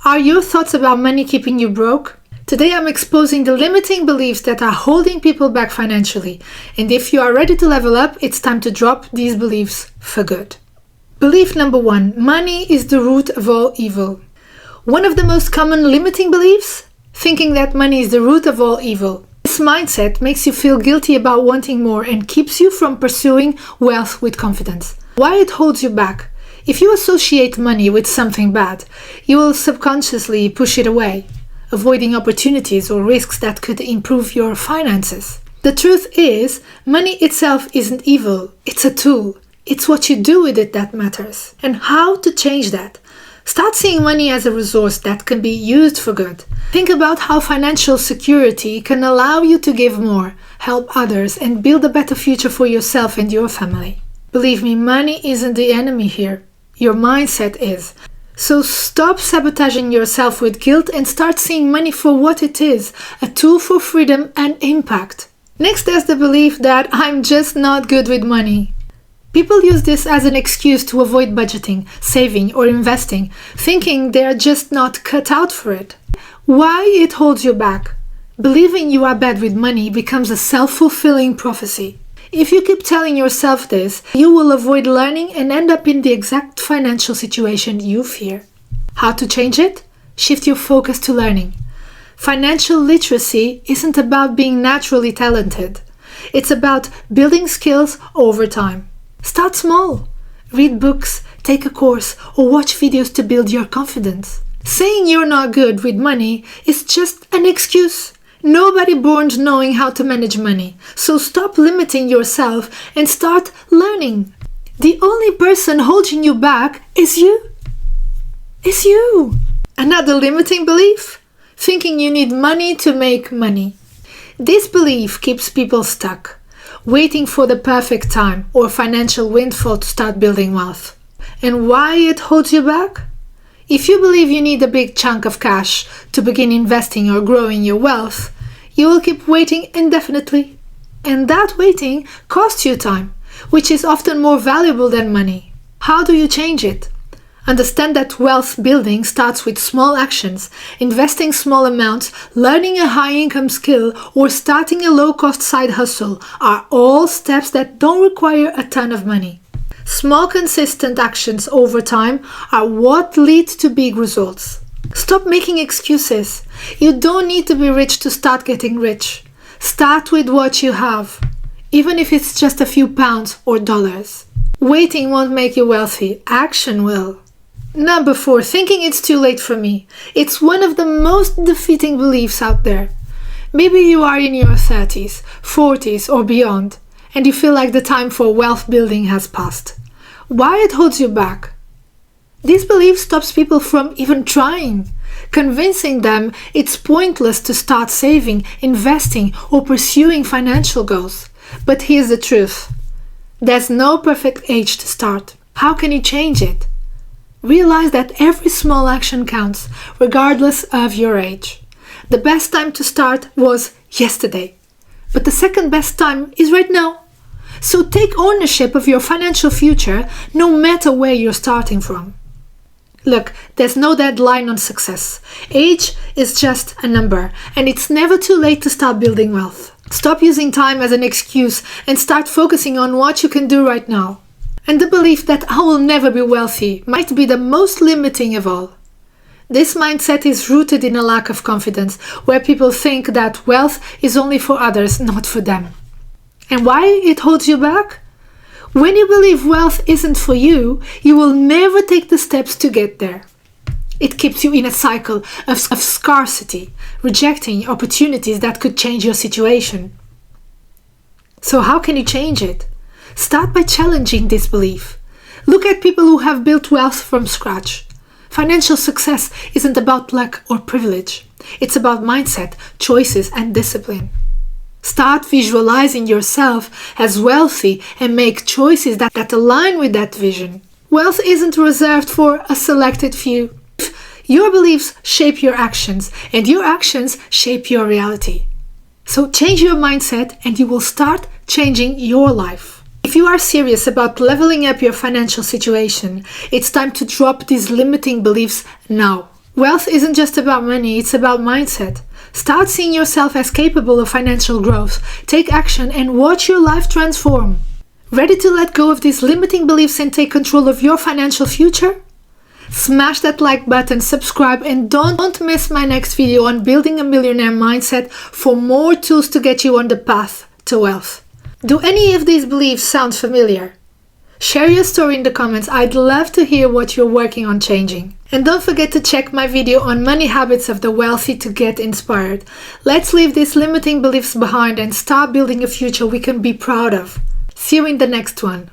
Are your thoughts about money keeping you broke? Today I'm exposing the limiting beliefs that are holding people back financially. And if you are ready to level up, it's time to drop these beliefs for good. Belief number 1. Money is the root of all evil. One of the most common limiting beliefs? Thinking that money is the root of all evil. This mindset makes you feel guilty about wanting more and keeps you from pursuing wealth with confidence. Why it holds you back? If you associate money with something bad, you will subconsciously push it away, avoiding opportunities or risks that could improve your finances. The truth is, money itself isn't evil, it's a tool. It's what you do with it that matters. And how to change that? Start seeing money as a resource that can be used for good. Think about how financial security can allow you to give more, help others, and build a better future for yourself and your family. Believe me, money isn't the enemy here. Your mindset is. So stop sabotaging yourself with guilt and start seeing money for what it is, a tool for freedom and impact. Next, there's the belief that I'm just not good with money. People use this as an excuse to avoid budgeting, saving, or investing, thinking they're just not cut out for it. Why it holds you back? Believing you are bad with money becomes a self-fulfilling prophecy. If you keep telling yourself this, you will avoid learning and end up in the exact financial situation you fear. How to change it? Shift your focus to learning. Financial literacy isn't about being naturally talented. It's about building skills over time. Start small. Read books, take a course, or watch videos to build your confidence. Saying you're not good with money is just an excuse. Nobody born knowing how to manage money, so stop limiting yourself and start learning. The only person holding you back is you. It's you. Another limiting belief? Thinking you need money to make money. This belief keeps people stuck, waiting for the perfect time or financial windfall to start building wealth. And why it holds you back? If you believe you need a big chunk of cash to begin investing or growing your wealth, you will keep waiting indefinitely. And that waiting costs you time, which is often more valuable than money. How do you change it? Understand that wealth building starts with small actions. Investing small amounts, learning a high-income skill, or starting a low-cost side hustle are all steps that don't require a ton of money. Small, consistent actions over time are what lead to big results. Stop making excuses. You don't need to be rich to start getting rich. Start with what you have, even if it's just a few pounds or dollars. Waiting won't make you wealthy. Action will. Number 4, thinking it's too late for me. It's one of the most defeating beliefs out there. Maybe you are in your 30s, 40s, or beyond, and you feel like the time for wealth building has passed. Why it holds you back? This belief stops people from even trying, convincing them it's pointless to start saving, investing, or pursuing financial goals. But here's the truth. There's no perfect age to start. How can you change it? Realize that every small action counts, regardless of your age. The best time to start was yesterday, but the second best time is right now. So take ownership of your financial future, no matter where you're starting from. Look, there's no deadline on success. Age is just a number, and it's never too late to start building wealth. Stop using time as an excuse and start focusing on what you can do right now. And the belief that I will never be wealthy might be the most limiting of all. This mindset is rooted in a lack of confidence, where people think that wealth is only for others, not for them. And why it holds you back? When you believe wealth isn't for you, you will never take the steps to get there. It keeps you in a cycle of scarcity, rejecting opportunities that could change your situation. So how can you change it? Start by challenging this belief. Look at people who have built wealth from scratch. Financial success isn't about luck or privilege. It's about mindset, choices, and discipline. Start visualizing yourself as wealthy and make choices that align with that vision. Wealth isn't reserved for a selected few. Your beliefs shape your actions, and your actions shape your reality. So change your mindset and you will start changing your life. If you are serious about leveling up your financial situation, it's time to drop these limiting beliefs now. Wealth isn't just about money, it's about mindset. Start seeing yourself as capable of financial growth. Take action and watch your life transform. Ready to let go of these limiting beliefs and take control of your financial future? Smash that like button, subscribe, and don't miss my next video on building a millionaire mindset for more tools to get you on the path to wealth. Do any of these beliefs sound familiar? Share your story in the comments. I'd love to hear what you're working on changing. And don't forget to check my video on money habits of the wealthy to get inspired. Let's leave these limiting beliefs behind and start building a future we can be proud of. See you in the next one.